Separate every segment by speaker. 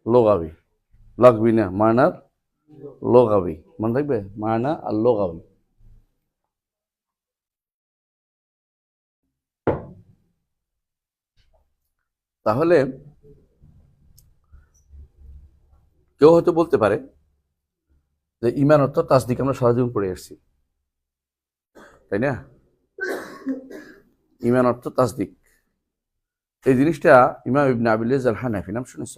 Speaker 1: লোগাবি, লাগবি না, মানার লোগাবি, মনে থাকবে, মানা আর লোগাবি। তাহলে কেউ হয়তো বলতে পারে যে ইমান অর্থ তাসদিক আমরা সারা জীবন পড়ে আসছি, তাই না? ইমান অর্থ তাসদিক, এই জিনিসটা ইমাম ইবনে আবিল ইজ্জ আল হানাফি, নাম শুনেছ?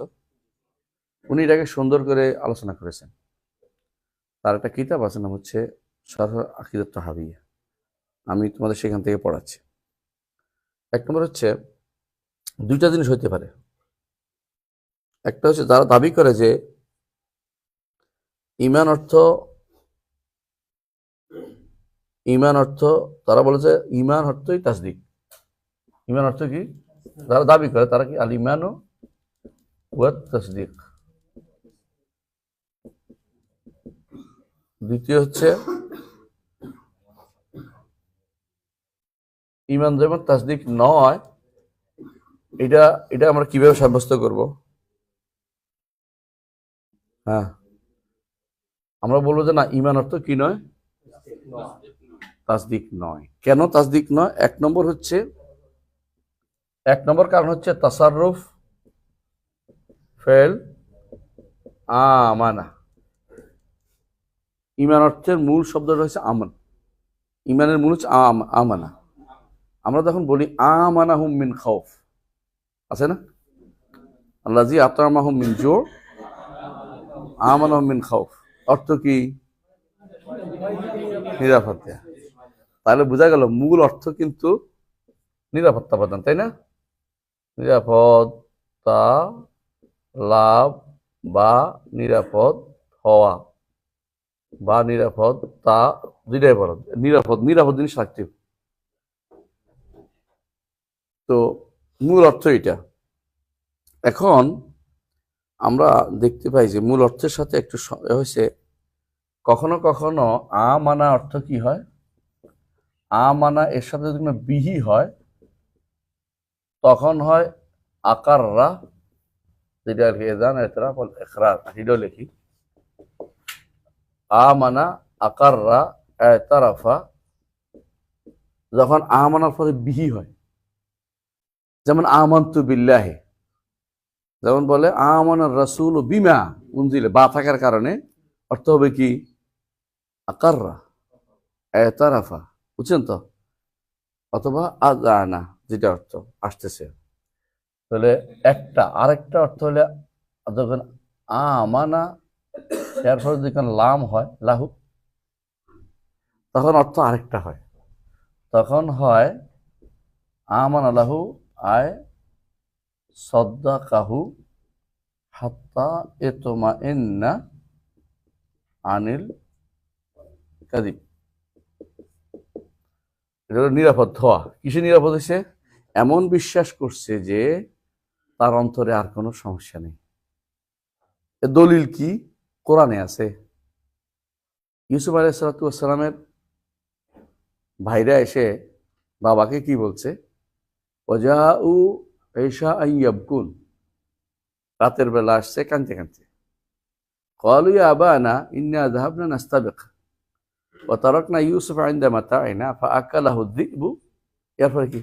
Speaker 1: উনি এটাকে সুন্দর করে আলোচনা করেছেন। তার একটা কিতাব আছে, নাম হচ্ছে শারহ আকিদাত তাহাবিয়া। আমি তোমাদের সেখান থেকে পড়াচ্ছি। এক নম্বর হচ্ছে, দুইটা জিনিস হইতে পারে। একটা হচ্ছে যারা দাবি করে যে ইমান অর্থ, ইমান অর্থ, তারা বলে যে ইমান অর্থই তাসদিক। ইমান অর্থ কি? যারা দাবি করে তারা কি আল ইমানু ওয়া তাসদিক। দ্বিতীয় হচ্ছে ইমান যেমন তাসদিক নয়, এটা এটা আমরা কিভাবে সাব্যস্ত করব? হ্যাঁ, আমরা বলবো যে না, ইমান অর্থ কি নয়? তাসদিক নয়। কেন তাসদিক নয়? এক নম্বর কারণ হচ্ছে তাসাররুফ ফেল আমানা। ইমান অর্থের মূল শব্দটা হচ্ছে আমান। ইমানের মূল হচ্ছে আমানা। আমরা যখন বলি আমানাহুম মিন খাউফ, আছে না? আল্লাযী আত'আমাহুম মিন জু' আমানাহুম মিন খাউফ, অর্থ কি? নিরাপত্তা। তাহলে বোঝা গেল মূল অর্থ কিন্তু নিরাপত্তা প্রদান, তাই না? নিরাপত্তা লাভ বা নিরাপদ হওয়া বা নিরাপত্তা, দুইটাই বলো, নিরাপদ জিনিস রাখতে। তো মূল অর্থ এটা। এখন আমরা দেখতে পাই যে মূল অর্থের সাথে একটু হয়েছে, কখনো কখনো আমানা অর্থ কি হয়? আমানা এর সাথে যদি কোনো বিহি হয় তখন হয় আকাররা, যেটা আর কি এজান এতরা বল ইকরার, এটাও লিখি। আমানা আকাররা এতারাফা, যখন আমানার পরে বিহি হয়, যেমন আমানতু বিল্লাহি, যেমন বলে আমানার রাসূল বিমা উনজিলা, বা থাকার কারণে অর্থ হবে কি? আকাররা এতারাফা, বুঝছেন তো? অথবা আযানা, যেটা অর্থ আসতেছে। তাহলে আরেকটা অর্থ হলে যখন আমানা এরপরে যখন লাম হয় লাহু, তখন অর্থ আরেকটা হয়। তখন হয় আমানা লাহু আয় সাদ্দাকাহু হাত্তা ইতমাইন্না আনিল কাযিব। এটা হলো নিরাপদ হওয়া। কিসে নিরাপদ হয়েছে? এমন বিশ্বাস করছে যে তার অন্তরে আর কোনো সমস্যা নেই। এর দলিল কি? কোরআনে আছে। ইউসুফ আলাইহিস সালাতু ওয়াস সালামের ভাইরা এসে বাবাকে কি বলছে? ওয়াজাউ ঈশা আইয়াবকুন, রাতের বেলা আসছে কাঁদতে কাঁদতে। ক্বালু ইয়া আবানা ইন্না যাহাবনা নাস্তাবিক ওয়া তারাকনা ইউসুফ ইনদা মাতাইনা ফাআকালাহু যিবু। এরপরে কি?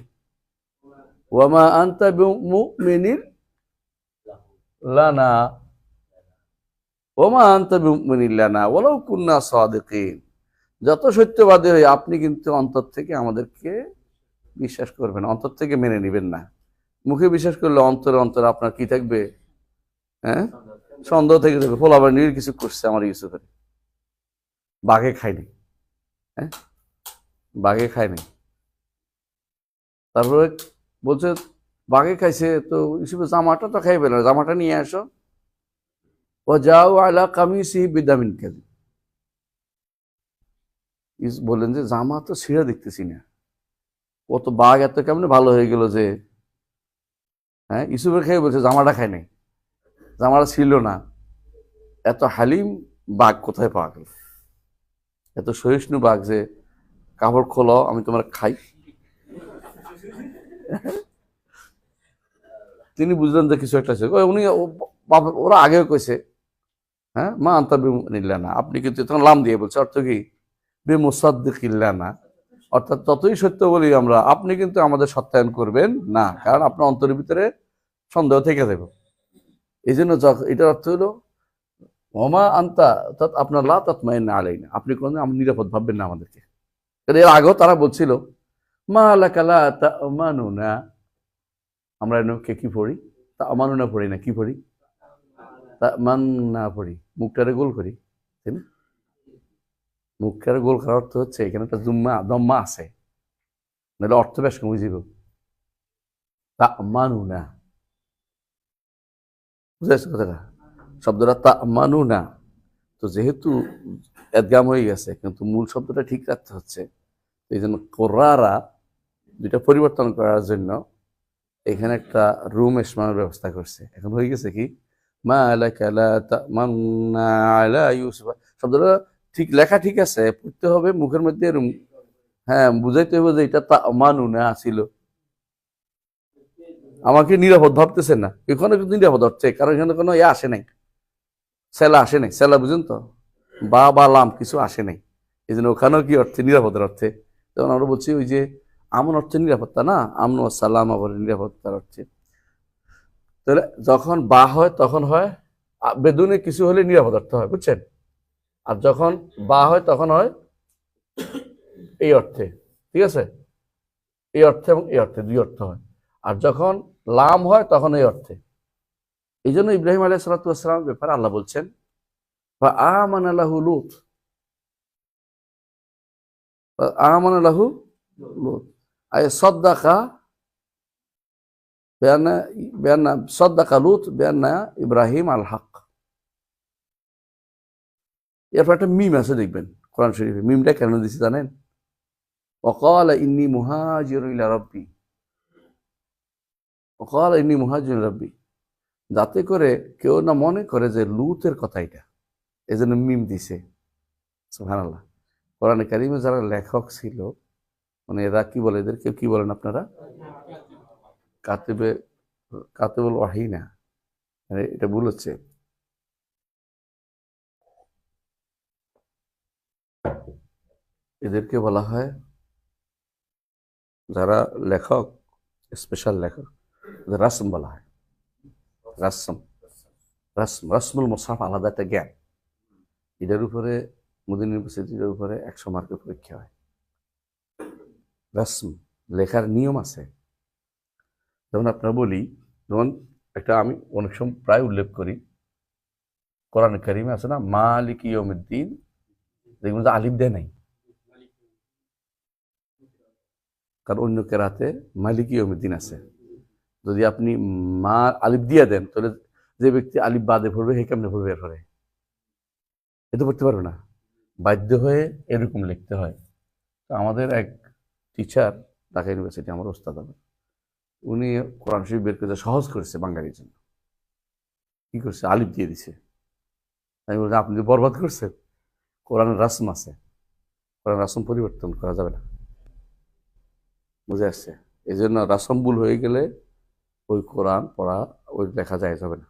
Speaker 1: ওয়া মা আনতা বিমুমিনিন লানা ওয়া মা আনতা বিমুমিনিন লানা ওয়ালাউ কুন্না সাদিকিন। যত সত্যবাদী হই আপনি কিন্তু অন্তর থেকে আমাদেরকে বিশ্বাস করবেন, অন্তর থেকে মেনে নেবেন না। মুখে বিশ্বাস করলে অন্তরে অন্তরে আপনার কি থাকবে? হ্যাঁ, সন্দেহ থেকে যাবে। ফল আবার নির কিছু করছে আমার ইউসুফের, বাঘে খায়নি। হ্যাঁ, বাঘে খায়নি। তারপরে বলছে বাঘে খাইছে তো ইউসুফের জামাটা তো খাইবে না, জামাটা নিয়ে আসো। ও যাও আলা কামিসিহি বিদামিন কাযিব। বললেন যে জামা তো ছিঁড়া দেখতেছি না, ও তো বাঘ এত কেমনে ভালো হয়ে গেল যে, হ্যাঁ, ইউসুফের খেয়ে বলছে জামাটা খায় নাই, জামাটা ছিল না। এত হালিম বাঘ কোথায় পাওয়া গেল? এত সহিষ্ণু বাঘ যে কাপড় খোলো আমি তোমার খাই। তিনি বুঝলেন যে কিছু একটা আছে। উনি ওরা আগেও কইছে, হ্যাঁ, মা আনতা বিমুমিনিল্লানা, আপনি কিন্তু তখন লাম দিয়ে বলছে, অর্থ কি বিমুসাদ্দিকিল্লানা, অর্থাৎ ততই সত্য বলি আমরা, আপনি কিন্তু আমাদের সত্যায়ন করবেন না, কারণ আপনার অন্তরের ভিতরে সন্দেহ থেকে যাবে। এই জন্য এটার অর্থ হলো ওমা আনতা, অর্থাৎ আপনার লা তাতমাইন্না আলাইনা, আপনি কোনো আমি নিরাপদ ভাববেন না আমাদেরকে। এর আগেও তারা বলছিল মা লাকা লা তা'মানুনা, আমরা এনকে কি পড়ি, তা'মানুনা পড়ি না, কি পড়ি, তা'মান্না পড়ি, মুখটারে গোল করি, তাই না? মুখটারে গোল করার অর্থ হচ্ছে এখানে একটা দম্মা আছে, নাহলে অর্থ বেশ কমে যাব। তা'মানুনা, বুঝাইছো কথাটা? শব্দটা তা'মানুনা, তো যেহেতু এদগাম হয়ে গেছে কিন্তু মূল শব্দটা ঠিক রাখতে হচ্ছে, এই জন্য কোরআরা দুইটা পরিবর্তন করার জন্য এখানে একটা রুম এসমানের ব্যবস্থা করছে। এখন হয়ে গেছে কি মা লাকা লা তা'মান্না আলা ইউসুফ, শব্দটা ঠিক লেখা ঠিক আছে, পড়তে হবে মুখের মধ্যে এরকম, হ্যাঁ, বুঝাইতে হবে যে এটা তা'মানুনা ছিল, আমাকে নিরাপদ ভাবতেছেন না, এখানে কিন্তু নিরাপদ হচ্ছে, কারণ এখানে কোনো ইয়ে আসে নাই, সেলা আসে নাই, সেলা বুঝেন তো, বা লাম কিছু আসে নাই, এই জন্য ওখানেও কি অর্থে, নিরাপদের অর্থে। তখন আমরা বলছি ওই যে আমন অর্থে নিরাপত্তা না, আমন সালাম আবার নিরাপত্তার অর্থে। তাহলে যখন বা হয় তখন হয় বেদুনে কিছু হলে নিরাপদ অর্থ হয়, বুঝছেন? আর যখন বা হয় তখন হয় এই অর্থে, ঠিক আছে, এই অর্থে এবং এই অর্থে, দুই অর্থ হয়। আর যখন লাম হয় তখন এই অর্থে। এই জন্য ইব্রাহিম আলাইহিস সালাতু ওয়াস সালামের ব্যাপারে আল্লাহ বলছেন ফাআমানা লাহু লূত, আমানা লাহু লূত, আয় সাদ্দাকা বেয়ান্না সাদ্দাকা লূত বেয়ান্না ইব্রাহিম আল হক। এরপর একটা মিম আছে দেখবেন কোরআন শরীফে, মিমটা কেন দিছি জানেন? ওয়াকালা ইন্নী মুহাজিরুন ইলা রাব্বি, ওয়াকালা ইন্নী মুহাজিরুন ইলা রাব্বি, যাতে করে কেউ না মনে করে যে লূতের কথা এটা, এই জন্য মিম দিছে। সুবহানাল্লাহ। কোরআনে কারিমে যারা লেখক ছিল, মানে এরা কি বলে, এদেরকে কি বলেন আপনারা? কাতিবে, কাতিবুল ওয়াহি না, এটা ভুল হচ্ছে, এদেরকে বলা হয় যারা লেখক, স্পেশাল লেখক, রাসম বলা হয়, রাসম, রাসমুল মুসহাফ আলাদা একটা জ্ঞান, এটার উপরে মদিনা ইউনিভার্সিটির উপরে 100 মার্কের পরীক্ষা হয়। রাসম লেখার নিয়ম আছে। যেমন আপনারা বলি, যেমন একটা আমি অনেক সময় প্রায় উল্লেখ করি, কোরআন কারিমে আছে না মালিক ইয়াউমিদ্দিন, দেখবেন যে আলিফ দেয় নাই, কারণ অন্য কেরাতে মালিক ইয়াউমিদ্দিন আছে। যদি আপনি মা আলিফ দিয়ে দেন তাহলে যে ব্যক্তি আলিফ বাদে পড়বে হে কেমনে পড়বে, এরপরে এতে পড়তে পারবে না, বাধ্য হয়ে এরকম লিখতে হয়। তো আমাদের এক টিচার ঢাকা ইউনিভার্সিটি, আমার ওস্তাদ, উনি কোরআন শরীফ বের করে সহজ করেছে বাঙালির জন্য, কি করছে, আলিফ দিয়ে দিছে। আমি বলছি আপনি বরবাদ করছেন, কোরআনের রাসম আছে, কোরআন রাসম পরিবর্তন করা যাবে না, বুঝে আসছে? এই জন্য রাসম ভুল হয়ে গেলে ওই কোরআন পড়া, ওই লেখা যায় যাবে না,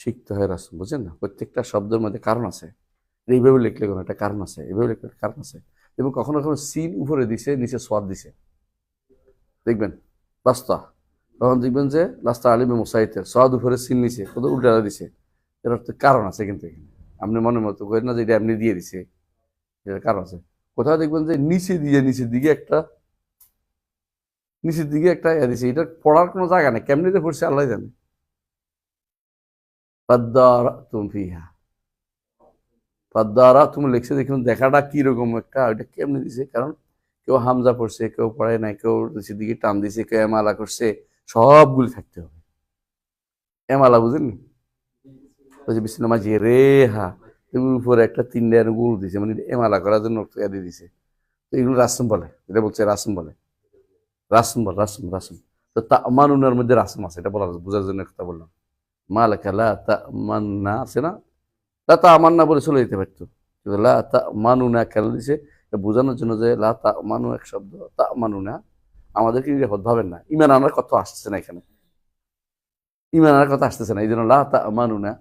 Speaker 1: শিখতে হয় রাসম, বুঝছেন না? প্রত্যেকটা শব্দের মধ্যে কারণ আছে, এইভাবে লিখলে কোনো একটা কারণ আছে, এইভাবে লিখলে কারণ আছে। এবং কখনো কখনো সিন উপরে দিছে, নিচে সোয়াদ দিছে, দেখবেন লাস্তা, তখন দেখবেন যে লাস্তা আলিমে মুসাইতের সোয়াদ উপরে সিন নিচে, কোথাও উল্টা দিছে, এর অর্থ কারণ আছে। কিন্তু এখানে আপনি মনের মতো করেন না যে এটা এমনি দিয়ে দিছে, এটার কারণ আছে। কোথাও দেখবেন যে নিচে দিয়ে নিচের দিকে একটা দিছে, এটা পড়ার কোনো জায়গা নেই, কেমনি যে পড়ছে আল্লাহ জানে। ফাদ্দারা তুমি লিখছে, দেখুন দেখাটা কিরকম একটা, ওইটা কেমনি দিছে, কারণ কেউ হামজা পড়ছে, কেউ পড়ে নাই, কেউ নিচের দিকে টান দিছে, কেউ এমালা করছে, সবগুলি থাকতে হবে। এমালা বুঝেননি? বিসমিল্লাহ মাঝি রে হা, উপরে একটা 3টা গোল দিছে, মানে এমালা করার জন্য দিয়ে দিছে। তো এগুলো রাসম বলে, এটা বলছে রাসম বলে, রাসম বল, রাসম রাসম। তো তামানুনার মধ্যে রাসম আছে, এটা বলার বোঝার জন্য কথা বললাম। মা লেখা লা তামান্না আছে না, লা তামান্না বলে চলে যেতে পারতো, কিন্তু লা তামানুনা কেন দিছে, বোঝানোর জন্য যে লা তামানু এক শব্দ, তামানুনা আমাদেরকে নিরাপদ ভাবেন না, ইমান আনার কথা আসছে না এখানে। ইমানের কথা আসতেছে না, এই জন্য লা তা'মানুনা,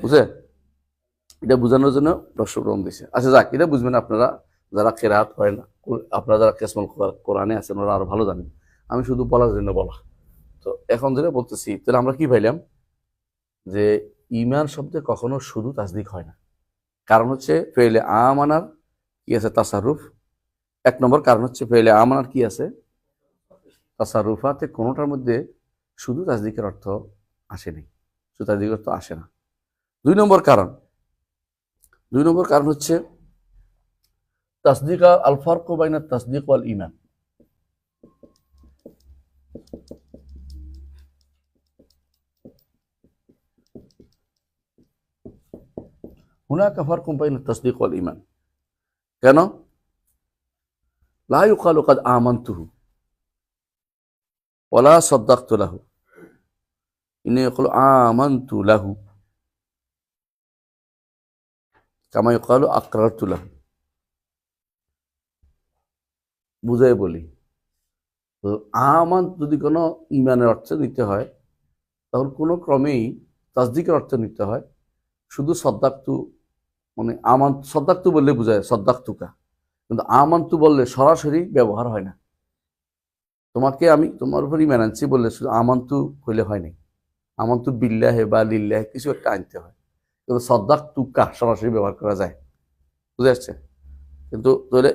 Speaker 1: বুঝে? এটা বোঝানোর জন্য দর্শক রং দিছে। আচ্ছা যাক, এটা বুঝবেন আপনারা যারা কেরাত হয় না, আপনারা যারা কেসমল কোরআনে আছেন ওরা আরো ভালো জানেন, আমি শুধু বলার জন্য বলা। তো এখন যেটা বলতেছি, তাহলে আমরা কি পাইলাম যে ইমান শব্দে কখনো শুধু তাসদিক হয় না। কারণ হচ্ছে ফেলে আমানার কি আছে, তাসারুফ। এক নম্বর কারণ হচ্ছে ফেলে আমানার কি আছে, তাসারুফাতে কোনোটার মধ্যে শুধু তাসদিকের অর্থ আসেনি, শুধু তাসদিকের অর্থ আসে না। দুই নম্বর কারণ হচ্ছে তাসদিক আল ফারকু বাইনা তাসদিক ওয়াল ঈমান। হুনাকা ফারকুম বাইনা তাসদিক ওয়াল ঈমান। কেন? লা ইউকালু কাদ আমানতুহু ওয়ালা সাদ্দাকতু লাহু, ইন্নী ইয়াকুলু আমানতু লাহু কামা ইউকালু আকরারতু লাহু। বুঝাই বলি, তো আমান যদি কোনো ইমানের অর্থে নিতে হয় তখন কোনো ক্রমেই তাসদিকের অর্থে নিতে হয়। শুধু সদ্দাক্তু মানে আমান, সদ্দাক্তু বললে বোঝায় সদ্দাক্তুকা, কিন্তু আমান্তু বললে সরাসরি ব্যবহার হয় না। তোমাকে আমি তোমার উপর ইমান আনছি বললে শুধু আমান্তু হইলে হয় নাই, আমান্তু বিল্লাহে বা লিল্লাহে কিছু একটা আনতে হয়। কিন্তু সদ্দাক্তুকা সরাসরি ব্যবহার করা যায়, বুঝে আসছে? কিন্তু তাহলে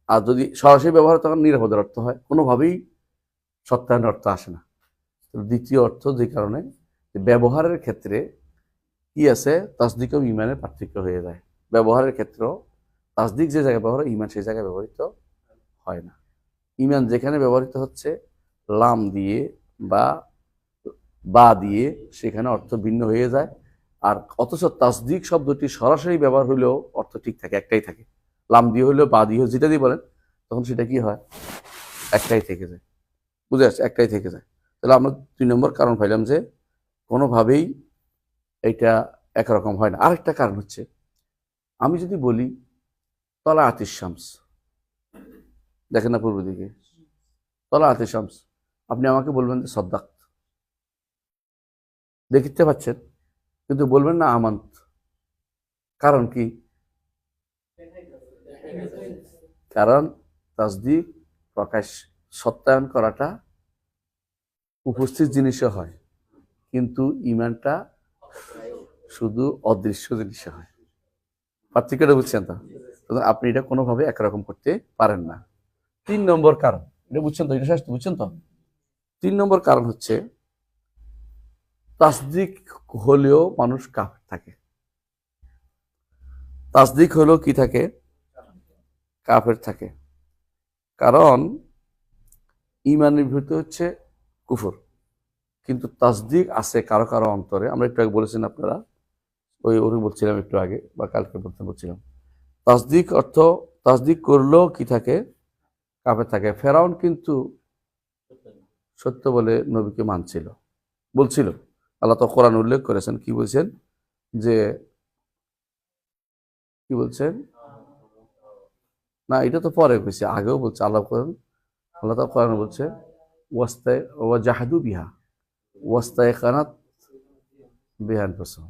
Speaker 1: আর যদি সরাসরি ব্যবহার তখন নিরাপদের অর্থ হয়, কোনোভাবেই সত্যায়নের অর্থ আসে না। দ্বিতীয় অর্থ যে কারণে ব্যবহারের ক্ষেত্রে কি আছে, তাসদিক ও ইমানের পার্থক্য হয়ে যায়। ব্যবহারের ক্ষেত্রেও তাসদিক যে জায়গায় ব্যবহার হয়, ইমান সেই জায়গায় ব্যবহৃত হয় না। ইমান যেখানে ব্যবহৃত হচ্ছে লাম দিয়ে বা দিয়ে, সেখানে অর্থ ভিন্ন হয়ে যায়। আর অথচ তাসদিক শব্দটি সরাসরি ব্যবহার হলেও অর্থ ঠিক থাকে, একটাই থাকে। লাম দিয়ে হলেও বা দিয়ে যেটা দিয়ে বলেন তখন সেটা কি হয়, একটাই থেকে যায়। বুঝে আসছে? একটাই থেকে যায়। তাহলে আমরা 2 নম্বর কারণ পাইলাম যে কোনোভাবেই এটা একরকম হয় না। আরেকটা কারণ হচ্ছে, আমি যদি বলি তলা আতিস শামস, দেখেন না পূর্ব দিকে তলা আতিস শামস, আপনি আমাকে বলবেন যে সদ্দাক, দেখতে পাচ্ছেন, কিন্তু বলবেন না আমান্ত। কারণ কি? কারণ তাসদিক প্রকাশ, সত্যায়ন করাটা উপস্থিত জিনিসে হয়, কিন্তু ইমানটা শুধু অদৃশ্য জিনিসে হয়। পার্থক্যটা বুঝছেন তো? আপনি এটা কোনোভাবে একরকম করতে পারেন না। 3 নম্বর কারণ, এটা বুঝছেন তো? এটা শেষ বুঝছেন তো? 3 নম্বর কারণ হচ্ছে তাসদিক হলেও মানুষ কাফের থাকে। তাসদিক হলেও কি থাকে, কাফের থাকে। কারণ ইমানের ভিতরে হচ্ছে কুফর, কিন্তু তাসদিক আছে কারো কারো অন্তরে। আমরা একটু আগে বলেছেন আপনারা, ওই বলছিলাম একটু আগে বা কালকে বলছিলাম, তাসদিক অর্থ তাসদিক করলেও কি থাকে, কাফের থাকে। ফেরাউন কিন্তু সত্য বলে নবীকে মানছিল, বলছিল। আল্লাহ তো কোরআন উল্লেখ করেছেন, কি বলছেন যে, কি বলছেন না, এটা তো পরে কইছে, আগেও বলছে। আল্লাহ তো কোরআন বলছে ওয়াস্তায় ওয়া জাহাদু বিহা ওয়াস্তায় কানাত বিহান পছন্দ,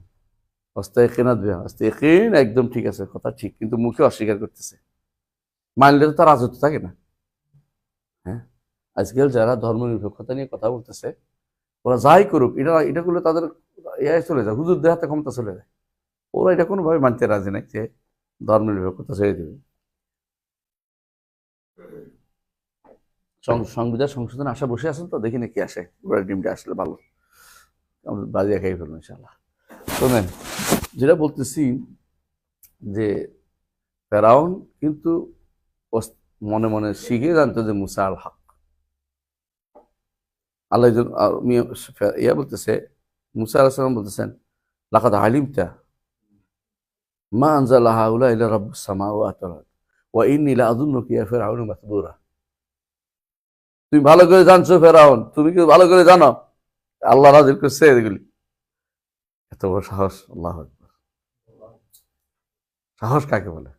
Speaker 1: ওয়াস্তায় কেনাত বিহা, ওয়াস্তায় কেন, একদম ঠিক আছে, কথা ঠিক, কিন্তু মুখে অস্বীকার করতেছে। মানলে তো তার রাজত্ব থাকে না। হ্যাঁ, আজকাল যারা ধর্ম নিরপেক্ষতা নিয়ে কথা বলতেছে, ওরা যাই করুক, এটা করলে তাদের এআই চলে যায়, হুজুরদের হাতে ক্ষমতা চলে যায়। ওরা এটা কোনোভাবে মানতে রাজি নাই যে ধর্ম নিরপেক্ষতা ছেড়ে দেবে। সংবিধান সংশোধন আশা বসে আছেন তো, দেখি না কি আসে, ডিমটা আসলে ভালো, বাজিয়া খাই ফেলবো ইনশাল্লাহ। শোনেন, যেটা বলতেছি যে ফেরাউন কিন্তু মনে মনে শিখে জানতো যে মুসা আল হক। আল্লাহ ইয়া বলতেছে, মুসা আলাইহিস সালাম বলতেছেন লাকাদ আলিমতা মা আনজালা হাউলা ইলা রাব্বুস সামাওয়াতি ওয়াল আরদ ওয়া ইন্নী লা আযুন্নুকা ইয়া ফিরআউনু মাসবুরা। তুমি ভালো করে জানছো ফেরাউন, তুমি কি ভালো করে জানো আল্লাহ নাযিল করছে এগুলি? এত বড় সাহস! আল্লাহু আকবার! সাহস কাকে বলে?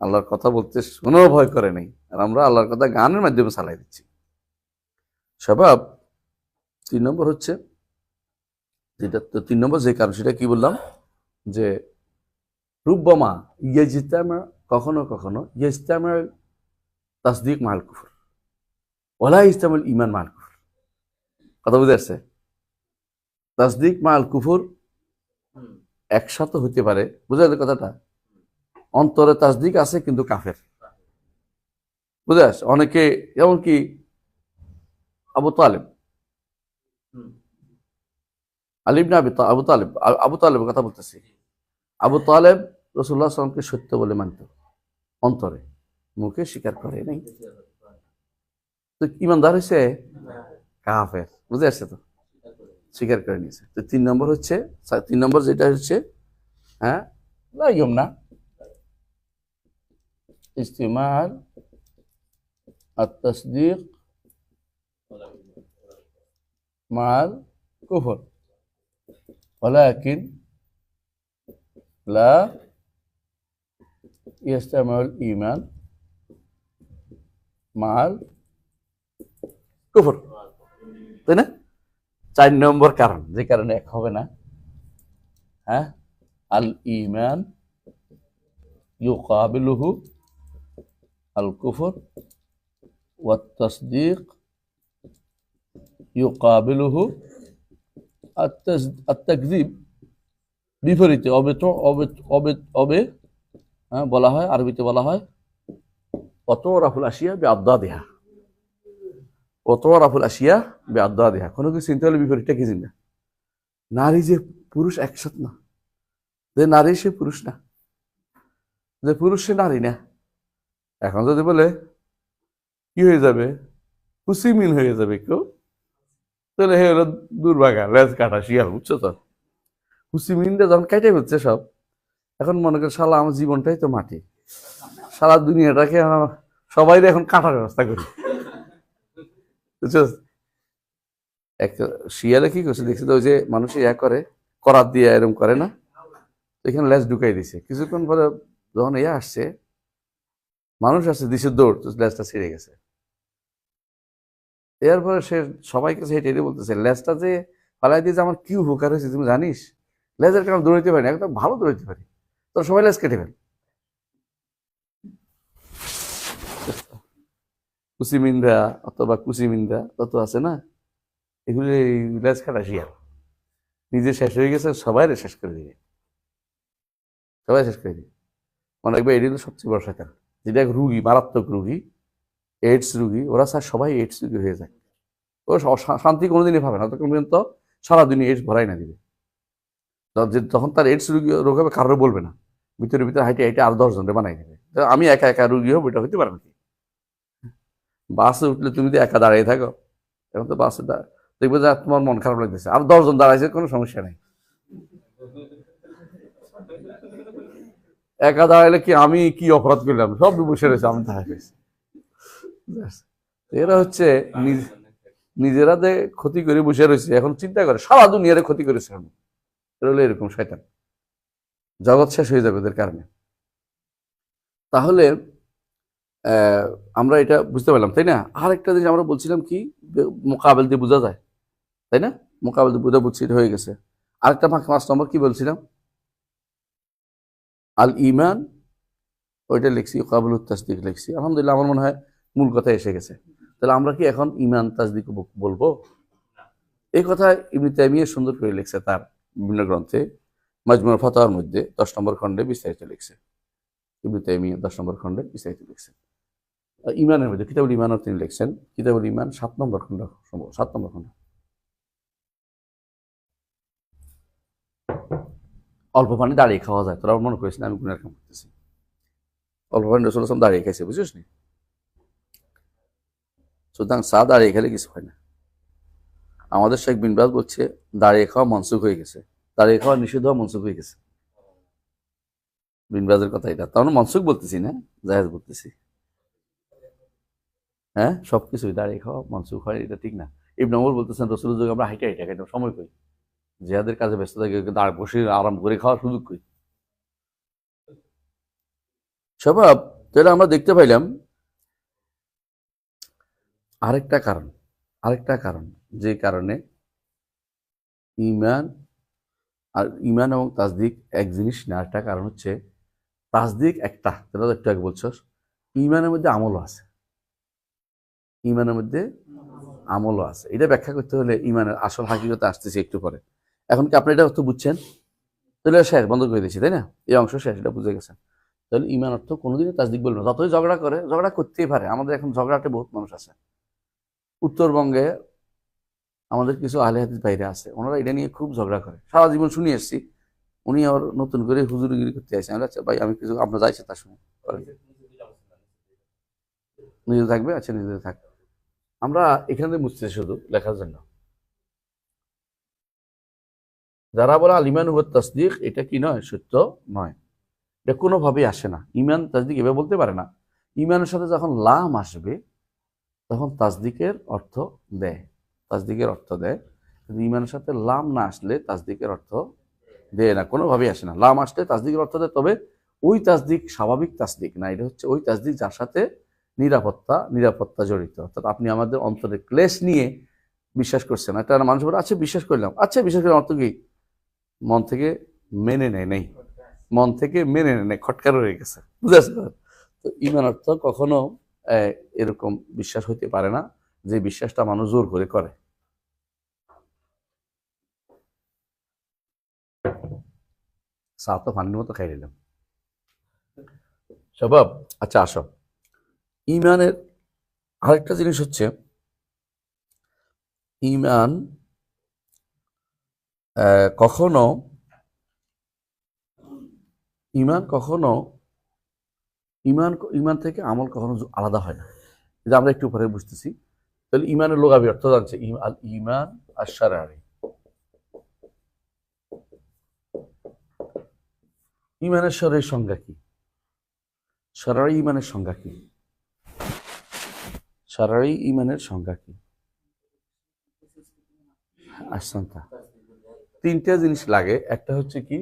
Speaker 1: আল্লাহর কথা বলতে কোনো ভয় করে নাই, আর আমরা আল্লাহর কথা গানের মাধ্যমে চালাই দিচ্ছি। স্বভাব 3 নম্বর হচ্ছে, যেটা তো 3 নম্বর যে কারণ সেটা কি বললাম, যে রুব্বামা ইয়াজতামা, কখনো কখনো ইয়াজতামা তাসদিক মাল কুফর ওয়ালা ইজতামাল ঈমান মাল কুফর। কথা বুঝে আসছে? তাসদিক মাল কুফর একসাথে হতে পারে, বুঝা গেল কথাটা? অন্তরে তাসদিক আছে কিন্তু কাফের, বুঝে আসছে? অনেকে এমনকি আবু তালেব, আলী ইবনে আবু তালেবের কথা বলতেছি। আবু তালেব রাসূলুল্লাহ সাল্লাল্লাহু আলাইহি ওয়াসাল্লামকে সত্য বলে মানত অন্তরে, মুখে স্বীকার করে নাই। তো ইমানদার হয়েছে কাফের, বুঝে আসছে তো? স্বীকার করে নিয়েছে। তো 3 নম্বর হচ্ছে, 3 নম্বর যেটা হচ্ছে, হ্যাঁ, লাইম না ইস্তেমাল আত-তাসদীক মাল কুফর ওয়ালাকিন লা ইয়াস্তামাল ঈমান মাল কুফর, তাই না? 4 নম্বর কারণ, যে কারণে এক হবে না, হ্যাঁ, আল ঈমান ইউকাবিলুহু আল কুফর ওয়াত তাসদীক ইউকাবিলুহু আত-তাকযীব। বিপরীতে অবে তো অবে অবে অবে, হ্যাঁ, বলা হয়, আরবিতে বলা হয় অতরাফুল আশিয়া বিআদাদিহা, অতরাফুল আশিয়া বিআদাদিহা। কোনো কিছু চিন্তা হলে বিপরীতটা কি চিন্তা? নারী যে পুরুষ একসাথে না, যে নারী সে পুরুষ না, যে পুরুষ সে নারী না। এখন যদি বলে কি হয়ে যাবে, কুসিমিন হয়ে যাবে কেউ, তাহলে হে হলো দুর্ভাগা, লেজ কাটা শিয়াল, বুঝছো তো? কুসিমিনটা যখন কেটে ফেলছে সব, এখন মনে করে শালা আমার জীবনটাই তো মাটি, সারা দুনিয়াটাকে সবাই এখন কাটার ব্যবস্থা করি, বুঝছো? একটা শিয়ালে কি করছে দেখছি তো, ওই যে মানুষ ইয়া করে, করাত দিয়ে এরকম করে না, এখানে লেজ ঢুকাই দিছে। কিছুক্ষণ পরে যখন ইয়া আসছে, মানুষ আসছে, দিছে দৌড়, লেজটা ছিঁড়ে গেছে। এরপরে সে সবাইকে হেঁটে বলতেছে, লেজটা যে ফালাই দিয়ে যে আমার কি উপকার হয়েছে তুমি জানিস? লেজের কারণে দৌড়াইতে পারি না, একদম ভালো দৌড়াইতে পারি, তো সবাই লেজ কেটে ফেল। কুসিমিন্দা অথবা কুসিমিন্দা তত আছে না, এগুলি লেজ কাটা শিয়াল, নিজে শেষ হয়ে গেছে, সবাই শেষ করে দিবে, সবাই শেষ করে দিবে। মনে রাখবে এটি সবচেয়ে বড় শয়তান, যেটা রুগী, মারাত্মক রুগী, এইডস রুগী, ওরা স্যার সবাই এইডস রুগী হয়ে যায়। ও শান্তি কোনোদিনই পাবে না, তখন পর্যন্ত সারা দুনিয়া এইডস ভরাই না দিবে। তখন তার এইডস রোগ হবে, কারোর বলবে না, ভিতরে ভিতরে হাইটে হাইটে আর 10 জনকে বানাই দেবে। আমি একা একা রুগী হবো, এটা হতে পারে নাকি? বাসে উঠলে তুমি তো একা দাঁড়িয়ে থাকো, এখন তো বাসে দেখবে যে তোমার মন খারাপ লাগতেছে, আর 10 জন দাঁড়াইছে, কোনো সমস্যা নেই। একা দাঁড়াইলে কি আমি কি অপরাধ করলাম? সব বসে রয়েছে, আমি দাঁড়াই রয়েছি। এরা হচ্ছে নিজেরা যে ক্ষতি করে বসে রয়েছে, এখন চিন্তা করে সারা দুনিয়ারে ক্ষতি করেছে। এরা হলো এরকম শয়তান, জগৎ শেষ হয়ে যাবে এদের কারণে। তাহলে আমরা এটা বুঝতে পারলাম, তাই না? আর একটা জিনিস আমরা বলছিলাম কি, মোকাবেল দিয়ে বোঝা যায়, তাই না? মোকাবেল দিয়ে বোঝা বুঝছি, হয়ে গেছে। আরেকটা 5 নম্বর কি বলছিলাম, আল ইমান, ওইটা লিখছি, কাবুল তাসদিক লিখছি। আলহামদুলিল্লাহ, আমার মনে হয় মূল কথা এসে গেছে। তাহলে আমরা কি এখন ইমান তাসদিক বলবো? এই কথা ইবনে তাইমিয়া সুন্দর করে লিখছে তার বিভিন্ন গ্রন্থে, মাজমুউল ফাতাওয়ার মধ্যে 10 নম্বর খণ্ডে বিস্তারিত লিখছে। ইবনে তাইমিয়া 10 নম্বর খণ্ডে বিস্তারিত লিখছেন। ইমানের মধ্যে কিতাবুল ইমানও তিনি লিখছেন, কিতাবুল ইমান 7 নম্বর খণ্ড, 7 নম্বর খণ্ড। অল্প পানি দাঁড়িয়ে খাওয়া যায়, তোরা মনে করিস না আমি গুনার কাম করতেছি। অল্প পানি রাসূলুল্লাহ সাল্লাল্লাহু আলাইহি ওয়াসাল্লাম দাঁড়িয়ে খাইছে, বুঝছিস নি? সুতরাং চা দাঁড়িয়ে খেলে কিছু হয় না। আমাদের শেখ বিন বাজ বলছে দাঁড়িয়ে খাওয়া মনসুখ হয়ে গেছে, দাঁড়িয়ে খাওয়া নিষিদ্ধ হওয়া মনসুখ হয়ে গেছে। বিন বাজের কথা এটা, তার মানে মনসুখ বলতেছি না, জায়েজ বলতেছি। হ্যাঁ, সবকিছুই দাঁড়িয়ে খাওয়া মনসুখ হয়, এটা ঠিক না। ইবনে ওমর বলতেছেন রাসূলের যুগে আমরা হাইটে হাইটে খাইতাম, সময় কই, জিহাদের কাজে ব্যস্ত থাকে, দাঁড় বসে আরাম করে খাওয়ার সুযোগ কই। স্বভাব, তাহলে আমরা দেখতে পাইলাম আরেকটা কারণ, আরেকটা কারণ, যে কারণে ইমান আর ইমান এবং তাসদিক এক জিনিস না। একটা কারণ হচ্ছে তাসদিক একটা, যেটা একটু আগে বলছস, ইমানের মধ্যে আমলও আছে। ইমানের মধ্যে আমলও আছে। এটা ব্যাখ্যা করতে হলে ইমানের আসল হাকিকতে আসতেছে একটু পরে। এখন কি আপনি এটা অর্থ বুঝছেন? তাহলে শেষ, বন্ধ করে দিয়েছি, তাই না? এই অংশ শেষ, এটা বুঝে গেছেন। তাহলে ইমান অর্থ কোনোদিনই তাসদিক বলবে না। যতই ঝগড়া করে, ঝগড়া করতেই পারে, আমাদের এখন ঝগড়াটে বহুত মানুষ আছে। উত্তরবঙ্গে আমাদের কিছু আহলে হাদিস বাইরে আছে, ওনারা এটা নিয়ে খুব ঝগড়া করে, সারা জীবন শুনে এসেছি। উনি আবার নতুন করে হুজুরগিরি করতে আসেন। আচ্ছা ভাই, আমি কিছু আপনার যাইছে তার সঙ্গে নিজে থাকবে, আচ্ছা নিজে থাকবে। আমরা এখানে বুঝতেছি শুধু লেখার জন্য। যারা বলে আল ইমান ওয়াত তাসদিক, এটা কি নয়? সত্য নয়। এটা কোনোভাবেই আসে না। ইমান তাসদিক এভাবে বলতে পারে না। ইমানের সাথে যখন লাম আসবে তখন তাসদিকের অর্থ দেয়, তাসদিকের অর্থ দেয়। কিন্তু ইমানের সাথে লাম না আসলে তাসদিকের অর্থ দেয় না, কোনোভাবেই আসে না। লাম আসলে তাসদিকের অর্থ দেয়, তবে ওই তাসদিক স্বাভাবিক তাসদিক না। এটা হচ্ছে ওই তাসদিক যার সাথে নিরাপত্তা জড়িত। অর্থাৎ আপনি আমাদের অন্তরে ক্লেশ নিয়ে বিশ্বাস করছেন, একটা মানুষ বলে আচ্ছা বিশ্বাস করলাম, আচ্ছা বিশ্বাস করলাম, অর্থ কি? মন থেকে মেনে নেয় নাই, মন থেকে মেনে নেয় নাই, খটকার হয়ে গেছে, বুঝেছ? তো ইমান অর্থ কখনো এরকম বিশ্বাস হইতে পারে না যে বিশ্বাসটা মানুষ জোর করে করে। চা তো পানির মতো খাই নিলাম সবাব। আচ্ছা আসো, ইমানের আরেকটা জিনিস হচ্ছে, ইমান কখনো ইমান কখনো ইমান ইমান থেকে আমল কখনো আলাদা হয় না। এটা আমরা একটু পরে বুঝতেছি। তাহলে ইমানের লোগাবি অর্থ জানছে, আল ইমান আর শারঈ। ইমানের শরঈ সংজ্ঞা কি? শারঈ ইমানের সংজ্ঞা কি? শারঈ ইমানের সংজ্ঞা কি? আহসানতা। তিনটা জিনিস লাগে। একটা হচ্ছে কি?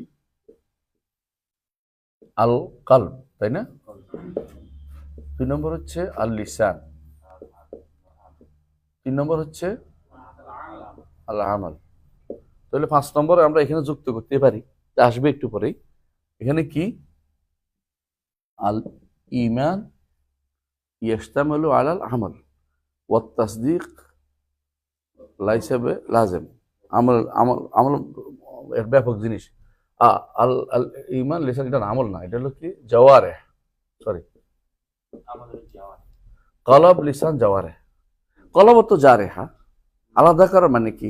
Speaker 1: আল কালব, তাই না? 2 নম্বর হচ্ছে আল লিসান। 3 নম্বর হচ্ছে আল আমাল। তাহলে 5 নম্বরে আমরা এখানে যুক্ত করতে পারি, আসবে একটু পরেই। এখানে কি? আল ইমান ইয়াশতামিলু আলাল আমাল ওয়াত তাসদীক লাইসা লাজিম। আমল আমল আমল এর ব্যাপক জিনিস। আল আল ইমান লিসান, এটা আমল না, এটা হলো কি? জাওয়ারে, সরি, কলব লিসান জাওয়ারে। কলব তো জারেহা, আলাদা করা মানে কি?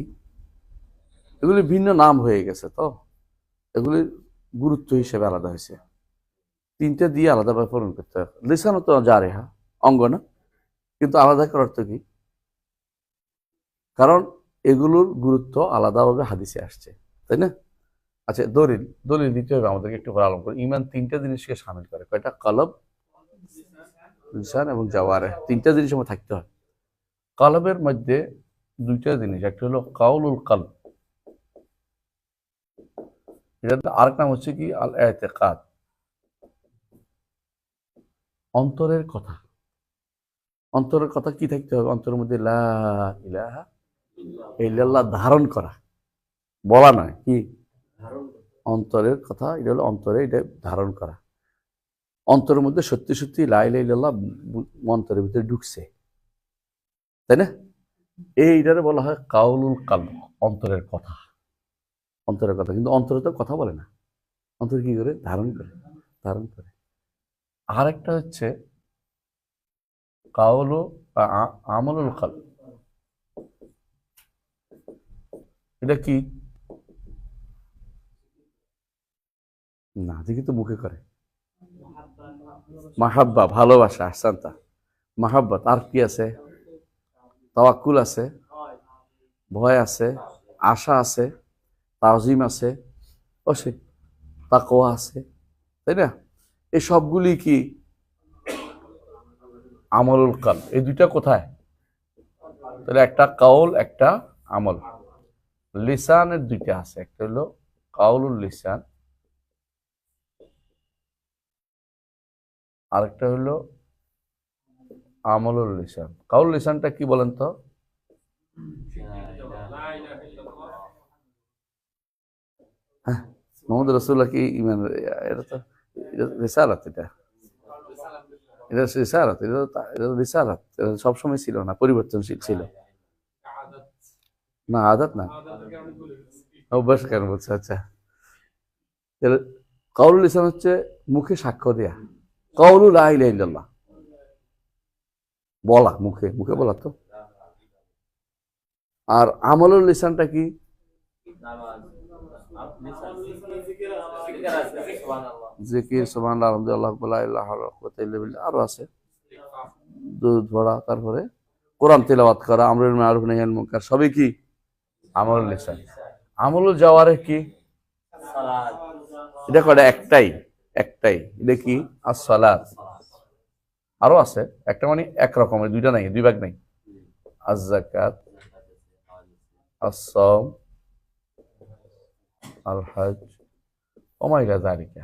Speaker 1: এগুলি ভিন্ন নাম হয়ে গেছে, তো এগুলির গুরুত্ব হিসেবে আলাদা হয়েছে। তিনটে দিয়ে আলাদাভাবে পূরণ করতে হবে। লিসানও তো জারেহা, অঙ্গ না? কিন্তু আলাদা করার অর্থ কি? কারণ এগুলোর গুরুত্ব আলাদাভাবে হাদিসে আসছে, তাই না? আচ্ছা, দলিল দলিল দিতে হবে আমাদেরকে একটু পরে আলোচনা করি। ইমান তিনটা জিনিসকে শামিল করে, কয়টা? কলব, লিসান এবং জাওয়ারে। তিনটা জিনিস আমার থাকতে হয়। কলবের মধ্যে দুইটা জিনিস, একটা হলো কাউলুল কলব, এটা আরেক নাম হচ্ছে কি? আল ইতিকাদ, অন্তরের কথা। অন্তরের কথা কি থাকতে হবে? অন্তরের মধ্যে লা ইলাহা ইল্লাল্লাহ ধারণ করা, বলা নয়, কি? অন্তরের কথা, এটা হলো অন্তরে এটা ধারণ করা। অন্তরের মধ্যে সত্যি সত্যি লা ইলাহা ইল্লাল্লাহ অন্তরের ভিতরে ঢুকছে, তাই না? এইটারে বলা হয় কাউলুল কালব, অন্তরের কথা। অন্তরের কথা, কিন্তু অন্তরে তো কথা বলে না। অন্তর কি করে? ধারণ করে, ধারণ করে। আরেকটা হচ্ছে কাউলু আমলুল কালব। এটা কি? না, দেখি তো মুখে করে। মাহাব্বা, ভালোবাসা, আহসানতা। মাহাব্বত। আর কি আছে? তাওয়াক্কুল আছে, ভয় আছে, আশা আছে, তাজিম আছে, অবশ্যই তাকওয়া আছে, তাই না? এই সবগুলি কি? আমলুল কালব। এই দুইটা কোথায়? তাহলে একটা কাউল, একটা আমল। লিসানের দুইটা আছে, একটা হলো কাউলুল লিসান, আরেকটা হলো আমলুল লিসান। কাউল লিসানটা কি বলেন তো? হ্যাঁ, মোহাম্মদ রাসূলুল্লাহ কি ইমান? এটা তো রিসালাত, এটা এটা রিসালাত, এটা রিসালাত, এটা সবসময় ছিল না, পরিবর্তনশীল ছিল। না আদাত না, অভ্যাস কেন বলছে? আচ্ছা, কাউলুল লিসান হচ্ছে মুখে সাক্ষ্য দেয়া, কাউলু লা ইলাহা ইল্লাল্লাহ, বলা, মুখে মুখে বলা তো। আর আমলুল লিসানটা কি? জিকির, সুবহানাল্লাহ, আলহামদুলিল্লাহ, লা ইলাহা ইল্লাল্লাহ, আরো আছে, দুধ ভরা, তারপরে কোরআন তেলাওয়াত করা, আমরুল মারুফ নাহি আনিল মুনকার, সবই কি আমলুল লিসান। আমলুল জাওয়ারিহ কি? এটা কয়টা? একটাই, একটাই। এটা কি? as-সালাত। আরো আছে, একটা মানে এক রকমের, দুইটা নাই, দুই ভাগ নাই। আজ-যাকাত, আস-সাওম, আল-হজ, ওয়া মা ইলা যালিকা।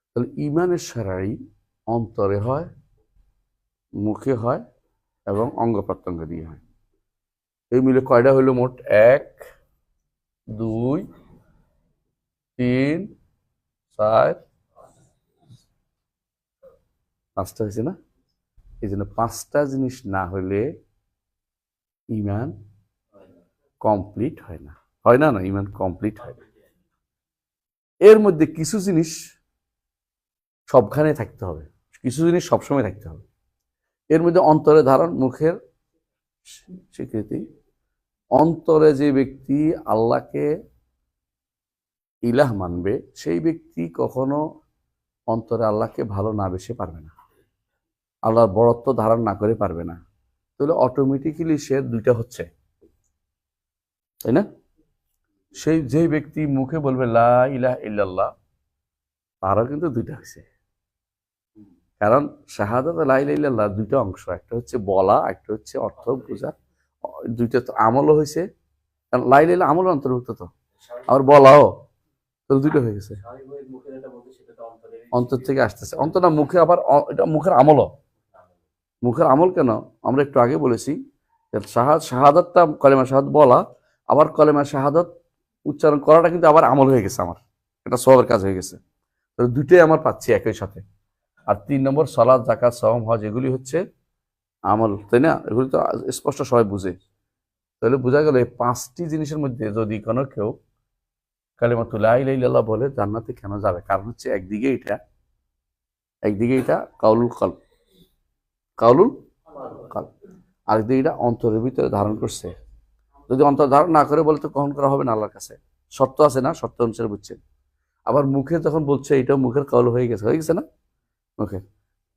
Speaker 1: তাহলে ঈমানের শারঈ অন্তরে হয়, মুখে হয় এবং অঙ্গ প্রত্যঙ্গ দিয়ে হয়। এই মিলে কয়টা হইল মোট? 1 2 3 4 5টা হয়েছে না? এই জন্য 5টা জিনিস না হলে ঈমান কমপ্লিট হয় না। হয় না? না, ঈমান কমপ্লিট হয় না। এর মধ্যে কিছু জিনিস সবখানে থাকতে হবে, কিছু জিনিস সবসময় থাকতে হবে। এর মধ্যে অন্তরে ধারণ, মুখের স্বীকৃতি। অন্তরে যে ব্যক্তি আল্লাহকে ইলাহ মানবে, সেই ব্যক্তি কখনো অন্তরে আল্লাহকে ভালো না বেশে পারবে না, আল্লাহর বড়ত্ব ধারণ না করে পারবে না। তাহলে অটোমেটিক্যালি সে দুইটা হচ্ছে, তাই না? সেই যে ব্যক্তি মুখে বলবে লা ইলাহা ইল্লাল্লাহ, তারও কিন্তু দুইটা হয়েছে। কারণ শাহাদাত লা ইলাহা ইল্লাল্লাহ দুইটা অংশ, একটা হচ্ছে বলা, একটা হচ্ছে অর্থ বোঝা। দুইটা তো আমলও হয়েছে, কারণ লা ইলাহা ইল্লাল্লাহ আমলের অন্তর্ভুক্ত, তো আবার বলাও, তো দুইটা হয়ে গেছে। অন্তর থেকে আসতেছে, অন্তর না মুখে, আবার এটা মুখের আমলও। মুখের আমল কেন? আমরা একটু আগে বলেছি শাহাদাতটা, কলেমা শাহাদাত বলা, আবার কলেমা শাহাদাত উচ্চারণ করাটা কিন্তু আবার আমল হয়ে গেছে, আমার এটা সওয়াবের কাজ হয়ে গেছে। তাহলে দুইটাই আমার পাচ্ছি একই সাথে। আর 3 নম্বর সালাত, যাকাত, সাওম, হজ, এগুলি হচ্ছে আমল, তাই না? এগুলি তো স্পষ্ট সবাই বুঝে। তাহলে বোঝা গেল এই 5টি জিনিসের মধ্যে যদি কোনো কেউ কালিমাতু লা ইলাহা ইল্লাল্লাহ বলে, জান্নাতে কেন যাবে? কারণ হচ্ছে একদিকে এটা কাউলুল কলব, কাউলুল কলব, আরেকদিকে এটা অন্তরের ভিতরে ধারণ করছে। যদি অন্তর ধারণ না করে বলে, তো গ্রহণ করা হবে না আল্লাহর কাছে। শর্ত আছে না, শর্ত অনুসারে বুঝছেন। আবার মুখে যখন বলছে, এটাও মুখের কাউল হয়ে গেছে না মুখে।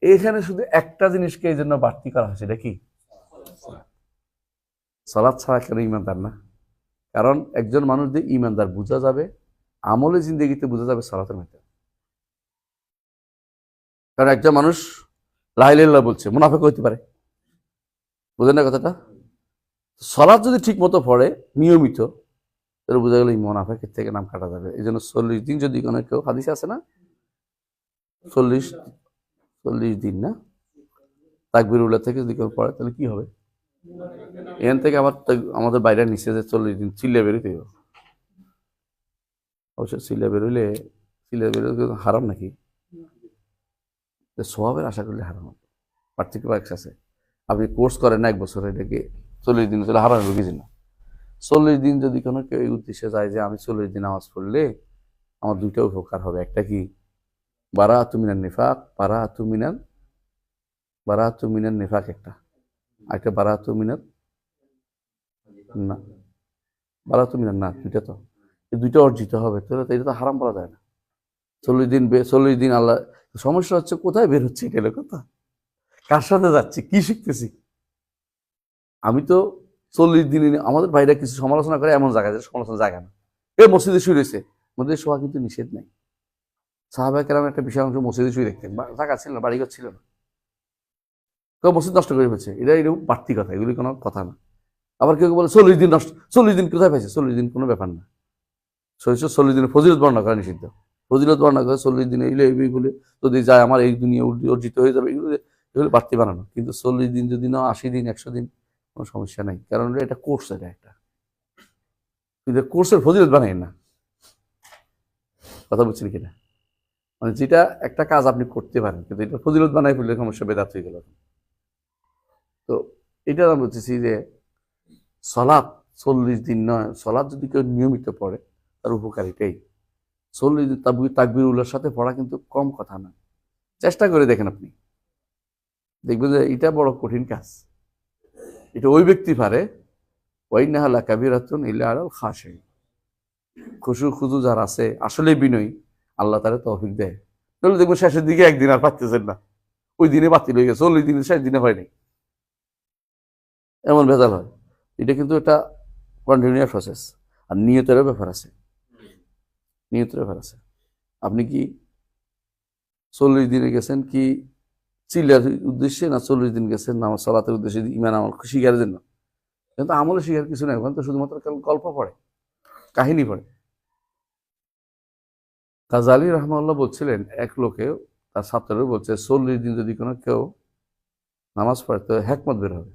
Speaker 1: এখানে শুধু একটা জিনিসকে এই জন্য বাড়তি করা হয়েছে, এটা কি? সালাত ছাড়া কেন ইমানদার না? কারণ একজন মানুষ দিয়ে ইমানদার বোঝা যাবে, আমলে জিন্দেগিতে বোঝা যাবে সালাতের মধ্যে। কারণ একজন মানুষ লা ইলাহা ইল্লাল্লাহ বলছে, মুনাফিক হইতে পারে, বুঝেন না কথাটা? সালাত যদি ঠিক মতো পড়ে নিয়মিত, তাহলে বোঝা গেল মুনাফিকের থেকে নাম কাটা যাবে। এই জন্য 40 দিন যদি কোনো কেউ, হাদিসে আছে না, 40 দিন না, তাকবীরুল্লাহ থেকে যদি কেউ পড়ে, তাহলে কি হবে? এখান থেকে আবার আমাদের বাইরে নিচে যে 40 দিন চিল্লা বেরোতে হবে। অবশ্য চিল্লা বেরোলে হারাম নাকি? সওয়াবের আশা করলে হারাম হবে, পার্থক্য আছে। আপনি কোর্স করেন না 1 বছর, এটাকে 40 দিন চলে হারাম হবে কিছু না। 40 দিন যদি কোনো কেউ এই উদ্দেশ্যে যায় যে আমি 40 দিন নামাজ পড়লে আমার দুইটা উপকার হবে, একটা কি? বারাআতু মিনান নিফাক, বারাআতু মিনান নিফাক একটা, আরেকটা বারাআতু মিনান না, বারাআতু মিনান না, দুইটা তো, এই দুইটা অর্জিত হবে। তাহলে এটা তো হারাম বলা যায় না। 40 দিন আল্লাহ। সমস্যা হচ্ছে কোথায় বের হচ্ছে, এটা কথা, কার সাথে যাচ্ছি, কি শিখতেছি। আমি তো 40 দিন, আমাদের ভাইরা কিছু সমালোচনা করে এমন জায়গায়, সমালোচনা জায়গা না। মসজিদে শুয়ে রয়েছে, মসজিদে শোয়া কিন্তু নিষেধ নাই। সাহাবায়ে কেরাম একটা বিশাল অংশ মসজিদে শুয়ে দেখতেন, জায়গা ছিল না, বাড়িঘর ছিল না, কেউ মসজিদ নষ্ট করে ফেলছে, এরকম বাড়তি কথা, এগুলি কোনো কথা না। আবার কেউ বলে 40 দিন নষ্ট, 40 দিন কোথায় পাইছে? 40 দিন কোনো ব্যাপার না। 40 দিনের ফজিলত বর্ণনা করা নিষিদ্ধ, ফজিলত বর্ণনা করে 40 দিনে এইগুলো যদি যায়, আমার এই দুনিয়া অর্জিত হয়ে যাবে, এগুলো বাড়তি বানানো। কিন্তু 40 দিন যদি না, 80 দিন, 100 দিন কোনো সমস্যা নাই, কারণ এটা কোর্স, এটা একটা কিন্তু কোর্সের ফজিলত বানাই না। কথা বুঝছেন কিনা? মানে যেটা একটা কাজ আপনি করতে পারেন কিন্তু এটা ফজিলত বানাই ফেললে সমস্যা বেদাত হয়ে গেল। তো এটা আমি বলতেছি যে সলাৎ 40 দিন নয়, সলাৎ যদি কেউ নিয়মিত পড়ে তার উপকারিতাই। 40 দিন তাকবীরুল্লাহর সাথে পড়া কিন্তু কম কথা না। চেষ্টা করে দেখেন আপনি, দেখবেন যে এটা বড় কঠিন কাজ। এটা ওই ব্যক্তি পারে ওয়াইন্নাহা লাকাবীরাতুন ইল্লা আলাল খাশিঈন। খুশু খুজু যার আছে আসলে বিনয়ী, আল্লাহ তারা তৌফিক দেয়। তাহলে দেখবেন শেষের দিকে একদিন আর পারতেছেন না, ওই দিনে বাতিল হয়ে গেছে, 40 দিনের শেষ দিনে হয়নি, এমন ভেজাল হয়। এটা কিন্তু এটা কন্টিনিউয়াস প্রসেস। আর নিয়তেরও ব্যাপার আছে, নিয়তের ব্যাপার আছে। আপনি কি 40 দিনে গেছেন কি চিল্লার উদ্দেশ্যে, না 40 দিন গেছেন নামাজ সালাতের উদ্দেশ্যে, ইমান আমল শিকারের জন্য? কিন্তু আমলে শিকার কিছু নেই, ওখানে তো শুধুমাত্র গল্প পড়ে, কাহিনী পড়ে। গাজালি রহমাল্লাহ বলছিলেন, এক লোকে তার ছাত্ররা বলছে 40 দিন যদি কোনো কেউ নামাজ পড়ে তো হেকমত বের হবে।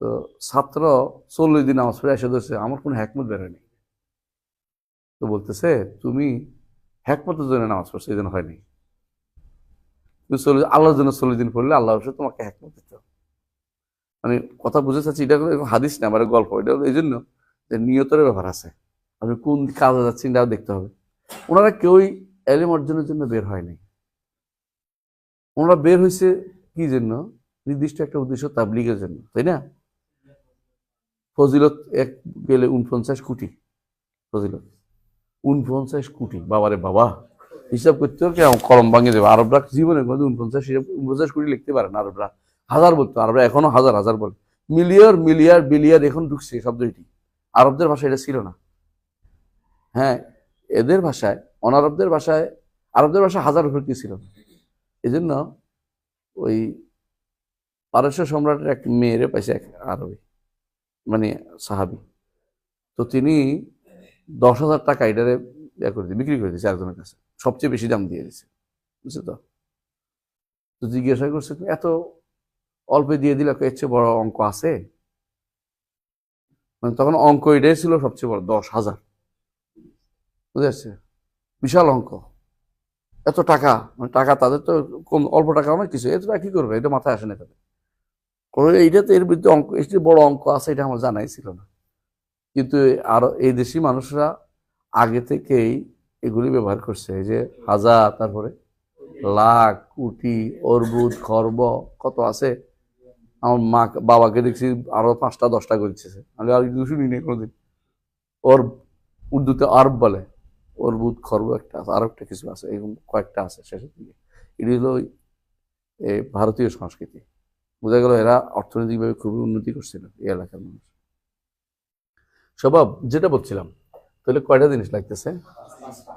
Speaker 1: তো ছাত্র 40 দিন নামাজ পড়ে এসে ধরছে আমার কোনো হেকমত বের হয়নি। তো বলতেছে তুমি হেকমতের জন্য নামাজ পড়ছো, এই জন্য হয়নি। তুমি 40 আল্লাহর জন্য 40 দিন পড়লে আল্লাহ অবশ্যই তোমাকে হেকমত দিত। মানে কথা বুঝে চাচ্ছি, এটা কোনো হাদিস না, আমার গল্প। এটা এই জন্য যে নিয়তের ব্যাপার আছে, আপনি কোন কাজে যাচ্ছেন এটাও দেখতে হবে। ওনারা কেউই এলিম অর্জনের জন্য বের হয় নাই। ওনারা বের হয়েছে কি জন্য? নির্দিষ্ট একটা উদ্দেশ্য, তাবলীগের জন্য, তাই না? ফজিলত এক গেলে 49 কোটি ফজিলত, 49 কোটি, বাবারে বাবা, হিসাব করতে কলম ভাঙে যাবে। আরবরা জীবনে 49 কোটি লিখতে পারে না। আরবরা হাজার বলতো, আরবরা এখনো হাজার হাজার বলে। মিলিয়র মিলিয়ার বিলিয়ার এখন ঢুকছে শব্দটি। আরবদের ভাষায় এটা ছিল না। হ্যাঁ, এদের ভাষায়, অনারবদের ভাষায়, আরবদের ভাষায় হাজার উপর কি ছিল। এই জন্য ওই পারস্য সম্রাটের এক মেয়েরে পাইছে এক আরবি, মানে সাহাবি। তো তিনি 10,000 টাকা এটারে বিক্রি করে দিয়েছে একজনের কাছে, সবচেয়ে বেশি দাম দিয়ে দিচ্ছে, বুঝছো তো? তো জিজ্ঞাসা করছে এত অল্পে দিয়ে দিলে এর চেয়ে বড় অঙ্ক আছে? মানে তখন অঙ্ক এটাই ছিল সবচেয়ে বড়, 10,000। বুঝে আসছে? বিশাল অঙ্ক, এত টাকা। মানে টাকা তাদের তো কম, অল্প টাকা অনেক কিছু, এত টাকা কি করবে, এটা মাথায় আসে না তাদের। এইটা তো এর বিরুদ্ধে অঙ্ক, এর চেয়ে বড় অঙ্ক আছে, এটা আমার জানাই ছিল না। কিন্তু আরো এই দেশি মানুষরা আগে থেকেই এগুলি ব্যবহার করছে, এই যে হাজার, তারপরে লাখ, কোটি, অর্বুদ, খর্ব, কত আছে। আমার মা বাবাকে দেখছি আরো 5টা 10টা করছে, আমি আর কিছু শুনি নেই কোনোদিন। ওর উর্দুতে আরব বলে, অর্বুদ, খর্ব একটা আছে, আরো একটা কিছু আছে, এরকম কয়েকটা আছে শেষের দিকে। এটি হলো এই ভারতীয় সংস্কৃতি। বোঝা গেল এরা অর্থনৈতিকভাবে খুবই উন্নতি করছিল এই এলাকার মানুষ। স্বভাব যেটা বলছিলাম, তাহলে কয়টা জিনিস লাগতেছে?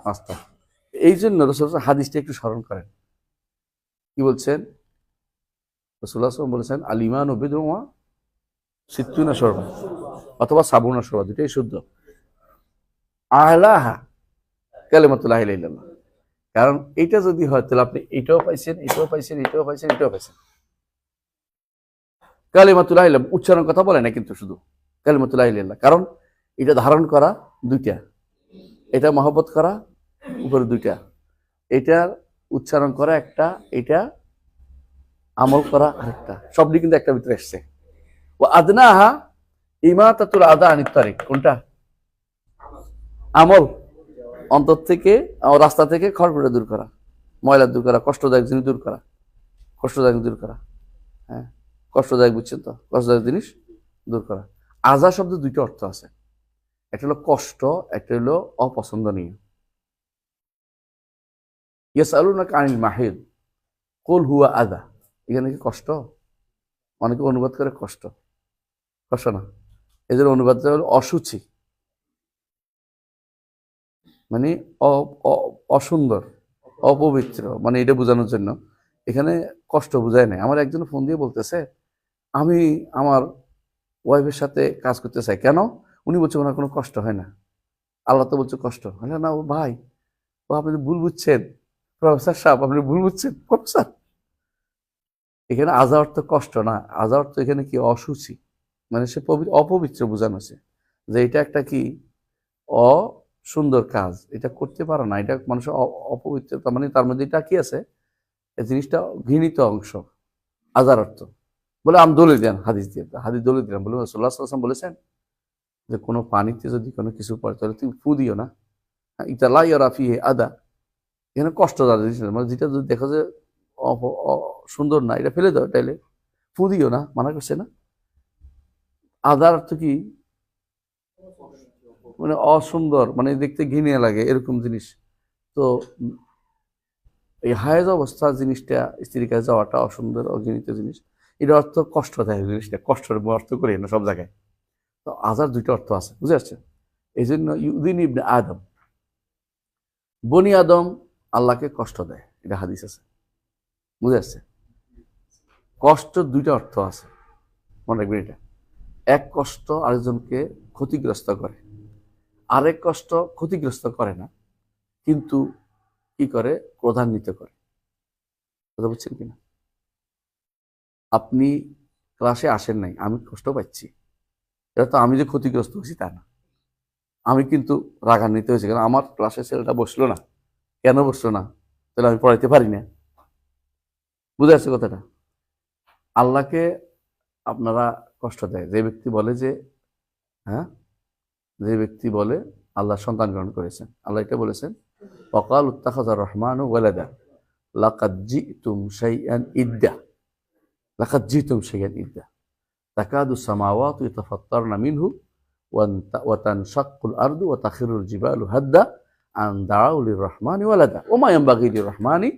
Speaker 1: 5টা। এই জন্য রাসূলুল্লাহ হাদিসটা একটু স্মরণ করেন। কি বলছেন? রাসূলুল্লাহ সাল্লাল্লাহু আলাইহি ওয়াসাল্লাম বলেছেন আল ঈমানু বিদ'un ওয়া সিত্তুনা শু'বা, অথবা 52 শু'বা, দুটোই শুদ্ধ। আ'লাহা কালিমাতু লা ইলাহা ইল্লাল্লাহ। কারণ এটা যদি হয় তাহলে আপনি এটাও পাইছেন, এটাও পাইছেন, এটাও পাইছেন, এটাও পাইছেন। কালিমাতু লা ইলাহা, উচ্চারণ কথা বলে না কিন্তু, শুধু কালিমাতু লা ইলাহা ইল্লাল্লাহ। কারণ এটা ধারণ করা দুইটা, এটা মহব্বত করা উপরে দুইটা, এটার উচ্চারণ করা একটা, এটা আমল করা আরেকটা, সবটি কিন্তু একটা ভিতরে এসছে। ও আদনাহা ইমাতাতুল আদা আনিত তারিক, কোনটা? আমল, অন্তর থেকে, রাস্তা থেকে খড়কুটা দূর করা, ময়লা দূর করা, কষ্টদায়ক জিনিস দূর করা, কষ্টদায়ক দূর করা। হ্যাঁ, কষ্টদায়ক, বুঝছেন তো? কষ্টদায়ক জিনিস দূর করা। আজা শব্দ দুইটা অর্থ আছে, একটা হলো কষ্ট, একটা হলো অপছন্দনীয়। ইয়াসআলুনাকা আনিল মাহিদ কুল হুয়া আযা, এখানে কি কষ্ট? অনেকে অনুবাদ করে কষ্ট, কষ্ট না, এদের অনুবাদ হলো অসুচি, মানে অসুন্দর, অপবিত্র, মানে এটা বোঝানোর জন্য। এখানে কষ্ট বোঝায় নাই। আমার একজন ফোন দিয়ে বলতেছে আমি আমার ওয়াইফের সাথে কাজ করতে চাই, কেন? উনি বলছে ওনার কোনো কষ্ট হয় না, আল্লাহ তো বলছে কষ্ট হয় না। ও ভাই, ও আপনি ভুল বুঝছেন, প্রফেসর সাহেব, আপনি ভুল বুঝছেন। প্রফেসর এখানে আজা অর্থ কষ্ট না, আজা অর্থ এখানে কি অসুচি, মানে সে অপবিত্র বোঝানো হয়েছে যে এটা একটা কি অসুন্দর কাজ, এটা করতে পারে না, এটা মানুষের অপবিত্রতা, মানে তার মধ্যে এটা কি আছে, এই জিনিসটা ঘৃণিত অংশ। আজার অর্থ বলে আমি দলিল দেন হাদিস দিয়ে, হাদিস দলিল দিলাম বলে রাসূলুল্লাহ সাল্লাল্লাহু আলাইহি ওয়াসাল্লাম বলেছেন যে কোনো পানিতে যদি কোনো কিছু পড়ে তাহলে তুমি ফু দিও না, এটা লা ইয়ারা ফিহি আদা, এখানে কষ্ট যার জিনিস মানে যেটা যদি দেখো যে সুন্দর না, এটা ফেলে দাও, তাইলে ফু দিও না, মানা করছে না। আদার অর্থ কি, মানে অসুন্দর, মানে দেখতে ঘৃণা লাগে এরকম জিনিস। তো এই হায়েজ অবস্থা জিনিসটা, স্ত্রীর কাছে যাওয়াটা অসুন্দর অঘৃণিত জিনিস, এটা অর্থ কষ্ট দেয় জিনিসটা, কষ্টের অর্থ করি না সব জায়গায়। তো আজার দুইটা অর্থ আছে, বুঝে আসছে। এই জন্য ইউদিন ইবনে আদম, বনি আদম আল্লাহকে কষ্ট দেয়, এটা হাদিস আছে, বুঝে আসছে। কষ্ট দুইটা অর্থ আছে, মনে রাখবেন এটা। এক কষ্ট আরেকজনকে ক্ষতিগ্রস্ত করে, আরেক কষ্ট ক্ষতিগ্রস্ত করে না, কিন্তু কি করে, ক্রোধান্বিত করে। কথা বুঝছেন কিনা? আপনি ক্লাসে আসেন নাই, আমি কষ্ট পাচ্ছি, এটা তো আমি যে ক্ষতিগ্রস্ত হয়েছি তা না, আমি কিন্তু রাগান্বিত হয়েছি, কারণ আমার ক্লাসে ছেলেটা বসলো না, কেন বসলো না, তাহলে আমি পড়াইতে পারি না। বুঝে আসছে কথাটা? আল্লাহকে আপনারা কষ্ট দেয় যে ব্যক্তি বলে যে, হ্যাঁ, যে ব্যক্তি বলে আল্লাহ সন্তান গ্রহণ করেছেন, আল্লাহ এটা বলেছেন ওয়াকাল ইত্তাখাযা রহমানু ওয়ালাদা লাকাদ জিতুম শাইআন ইদ্দা, লাকাদ জিতুম শাইআন ইদ্দা তাকাদু সামাওয়াতু ইয়াতাফাত্তারনা মিনহু ওয়া তানশাক্কুল আরদু ওয়া তাখিরুল জিবালু হাদ্দা আন দাউ লিররহমানি ওয়ালাদা ওয়া মা ইয়ানবাগি লিররহমানি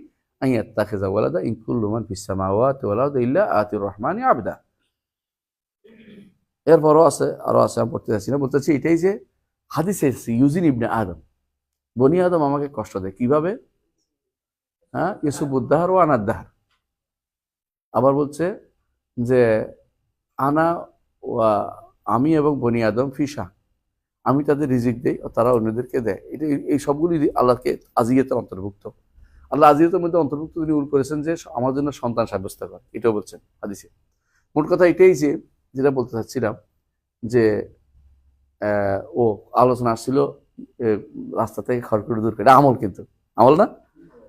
Speaker 1: আন ইয়াত্তাখিযা ওয়ালাদা ইন কুল্লু মান ফিস সামাওয়াতি ওয়াল আরদি ইল্লা আতির রহমানি আবদা। এরপরও আছে, আরো আছে, আমি পড়তে চাচ্ছি না, বলতে চাচ্ছি এটাই যে হাদিসে এসেছে ইউজিন ইবনে আদম, বনি আদম আমাকে কষ্ট দেয়, কিভাবে? হ্যাঁ, ইউসুবুদ্দাহার ও আনাদ্দাহার। আবার বলছে যে আনা ওয়া, আমি এবং বনি আদম ফিসা, আমি তাদের রিজিক দেই, তারা অন্যদেরকে দেয়। এটা এই সবগুলি আল্লাহকে আজিয়তের অন্তর্ভুক্ত। আল্লাহ আজিয়তের মধ্যে অন্তর্ভুক্ত তিনি উল্লেখ করেছেন যে আমার জন্য সন্তান সাব্যস্ত কর, এটাও বলছেন হাদিসে। মোট কথা এটাই যে, যেটা বলতে চাচ্ছিলাম যে ও আলোচনা আসছিল রাস্তা থেকে খড়কুটো দূর করে, আমল, কিন্তু আমল না।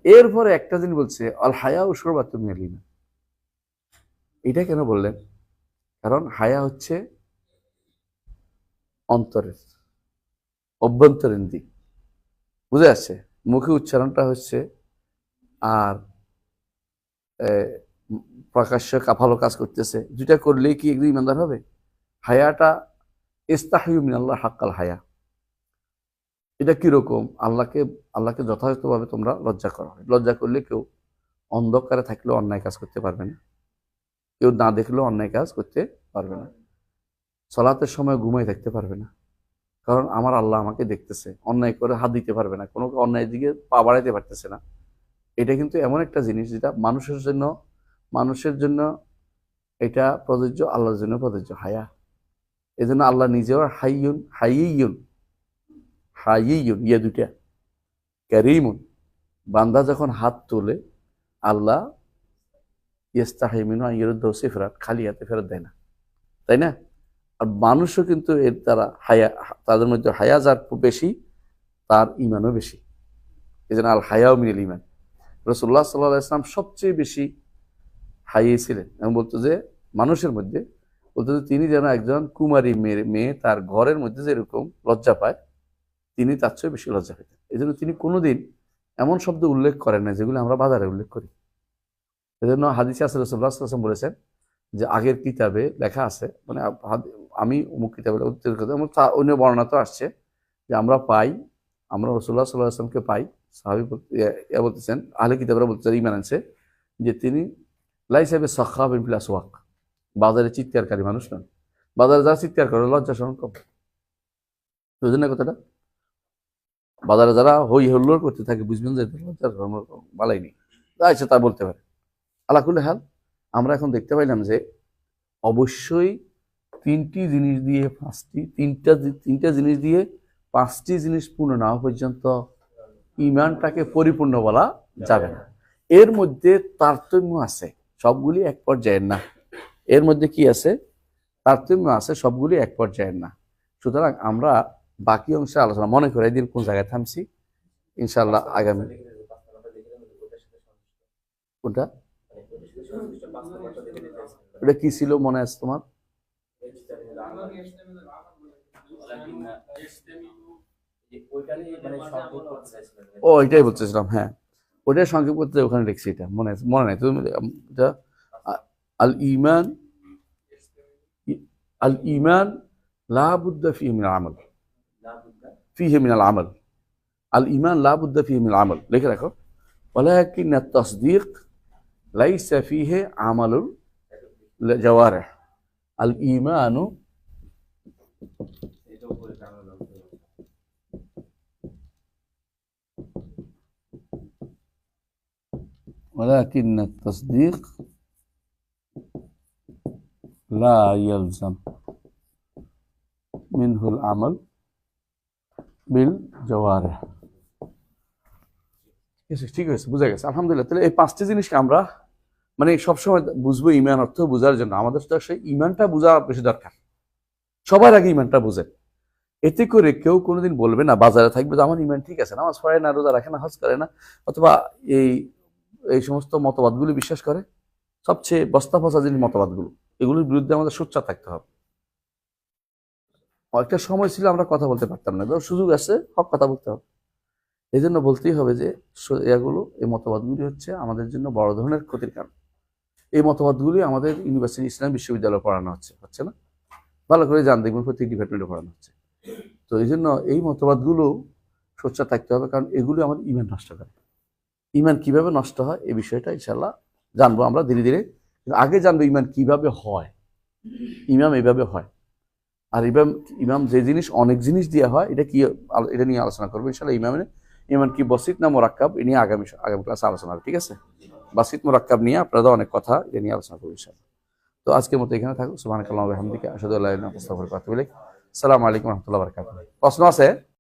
Speaker 1: এরপরে একটা জিনিস বলছে আল হায়া ও শুরবাতুম মিনাল ঈমান। এটা কেন বললেন? কারণ হায়া হচ্ছে অন্তরের অভ্যন্তরীণ দিক, বুঝে আসছে, মুখে উচ্চারণটা হচ্ছে, আর প্রকাশ্য ভালো কাজ করতেছে, দুইটা করলেই কি একদম ইমানদার হবে? হায়াটা ইস্তাহিউ মিনাল্লাহ হাক্কাল হায়া, এটা কিরকম? আল্লাহকে যথাযথভাবে তোমরা লজ্জা করো। লজ্জা করলে কেউ অন্ধকারে থাকলেও অন্যায় কাজ করতে পারবে না, কেউ না দেখলেও অন্যায় কাজ করতে পারবে না, সালাতের সময় ঘুমাই থাকতে পারবে না, কারণ আমার আল্লাহ আমাকে দেখতেছে। অন্যায় করে হাত দিতে পারবে না, কোনো অন্যায় দিকে পা বাড়াইতে পারতেছে না। এটা কিন্তু এমন একটা জিনিস যেটা মানুষের জন্য এটা প্রযোজ্য, আল্লাহর জন্য প্রযোজ্য হায়া। এই জন্য আল্লাহ নিজেও হাইয়ুন হাইয়ুন হাইয়ুন, ইয়া দুইটা, কারীমুন, বান্দা যখন হাত তোলে আল্লাহ ইস্তাহিমিনু আন ইউরুদ্দাহু সিফরান, খালি হাতে ফেরত দেয় না, তাই না? আর মানুষও কিন্তু এর দ্বারা হায়া, তাদের মধ্যে হায়া যার বেশি তার ইমানও বেশি। এই জন্য আল হায়াও মিনাল ইমান। রাসূলুল্লাহ সাল্লাল্লাহু আলাইহি ওয়াসাল্লাম সবচেয়ে বেশি হাইয়ে ছিলেন, এবং বলতো যে মানুষের মধ্যে, বলতো যে তিনি যেন একজন কুমারী মেয়ে তার ঘরের মধ্যে যেরকম লজ্জা পায়, তিনি তার চেয়ে বেশি লজ্জা পেতেন। এই জন্য তিনি কোনোদিন এমন শব্দ উল্লেখ করেন না যেগুলো আমরা বাজারে উল্লেখ করি। এই জন্য হাদিসে রাসূলুল্লাহ সাল্লাল্লাহু আলাইহি ওয়াসাল্লাম বলেছেন যে আগের কিতাবে লেখা আছে, মানে আমি অমুক কিতাবে, অন্য বর্ণনা তো আসছে যে আমরা রাসূলুল্লাহ সাল্লাল্লাহু আলাইহি ওয়াসাল্লামকে পাই, সাহাবী বলতেছেন, আহলে কিতাবরা বলতেছেন, ঈমান আনছে যে তিনি লাইসা বিসাখাবিন ফিল আসওয়াক, বাজারে চিৎকারকারী মানুষ নন। বাজারে যারা চিৎকার করে লজ্জা শরম কম, বুঝলেন না কথাটা? বাজারে যারা হই হল্লোড় করতে থাকে বুঝবেন যে লজ্জা শরম বালাই নেই, যা ইচ্ছা তা বলতে পারে। আল্লাহ কুল্লি হাল, আমরা এখন দেখতে পাইলাম যে অবশ্যই তিনটা জিনিস দিয়ে পাঁচটি জিনিস পূর্ণ না হওয়া পর্যন্ত ইমানটাকে পরিপূর্ণ বলা যাবে না। এর মধ্যে তারতম্য আছে, সবগুলি এক পর্যায়ের না, এর মধ্যে কি আছে, তারতম্য আছে, সবগুলি এক পর্যায়ের না। সুতরাং আমরা বাকি অংশে আলোচনা, মনে করে এদিন কোন জায়গায় থামছি, ইনশাআল্লাহ আগামী কোনটা, ওটা কি ছিল মনে আছে তোমার? ও এটাই বলতেছিলাম, হ্যাঁ ওটাই সংক্ষেপ করতে ওখানে লিখছি, এটা মনে আছে, মনে নাই তুমি এটা, আল ইমান, আল ইমান লা বুদ্দা ফিহি মিনাল আমাল, ফিহি মিনাল আমাল, আল ইমান লা বুদ্দা ফিহি মিনাল আমাল, লিখে রাখো। ওয়ালাকিন আত-তাসদীক লাইসা ফিহি আমালুল জাওয়ারিহ, আল ঈমানু ওয়ালাকিন আত-তাসদীক লা ইয়ালজাম মিনহুল আমাল বিল জাওয়ারিহ। ঠিক আছে, বুঝা গেছে, আলহামদুলিল্লাহ। তাহলে এই পাঁচটি জিনিসকে আমরা মানে সবসময় বুঝবো, ইমান অর্থ বোঝার জন্য আমাদের তো সেই ইমানটা বোঝা বেশি দরকার। সবার আগে ইমানটা বুঝেন, এতে করে কেউ কোনোদিন বলবে না, বাজারে থাকবে যে আমার ইমান ঠিক আছে, নামাজ পড়ে না, রোজা রাখে না, হজ করে না, অথবা এই এই সমস্ত মতবাদগুলি বিশ্বাস করে, সবচেয়ে বস্তা ফসা জিনিস মতবাদগুলো, এগুলোর বিরুদ্ধে আমাদের সোচ্চার থাকতে হবে। একটা সময় ছিল আমরা কথা বলতে পারতাম না, সুযোগ আছে, হক কথা বলতে হবে। এই জন্য বলতেই হবে যে এগুলো, এই মতবাদগুলি হচ্ছে আমাদের জন্য বড় ধরনের ক্ষতির কারণ। এই মতবাদগুলি আমাদের ইউনিভার্সিটি, ইসলাম বিশ্ববিদ্যালয়ে পড়ানো হচ্ছে না, ভালো করে জান, দেখবেন প্রত্যেক ডিপার্টমেন্টে পড়ানো হচ্ছে। তো এই জন্য এই মতবাদগুলো সোচ্চার থাকতে হবে, কারণ এগুলো আমাদের ইমান নষ্ট করে। ইমান কিভাবে নষ্ট হয় এই বিষয়টা ইনশাল্লাহ জানবো আমরা ধীরে ধীরে। আগে জানবো ইমান কিভাবে হয়, ইমাম এইভাবে হয়। আর ইমাম যে জিনিস, অনেক জিনিস দিয়ে হয়, এটা কি, এটা নিয়ে আলোচনা করবো ইনশাল্লাহ। ইমান কি বসিত না মোরাক্কাব, এ নিয়ে আগামী ক্লাসে আলোচনা হবে, ঠিক আছে? বাসিত মোরাক্কাব নিয়ে আপনারা অনেক কথা এটা নিয়ে আলোচনা করবো ইনশাল্লাহ। তো আজকের মতো এখানে থাকুক। সুবহানাকাল্লাহু ওয়া বিহামদিকা আশহাদু আল্লা ইলাহা ইল্লা আনতা আস্তাগফিরুকা ওয়া আতুবু ইলাইক। আসসালামু আলাইকুম ওয়া রাহমাতুল্লাহি ওয়া বারাকাতুহু। প্রশ্ন আছে?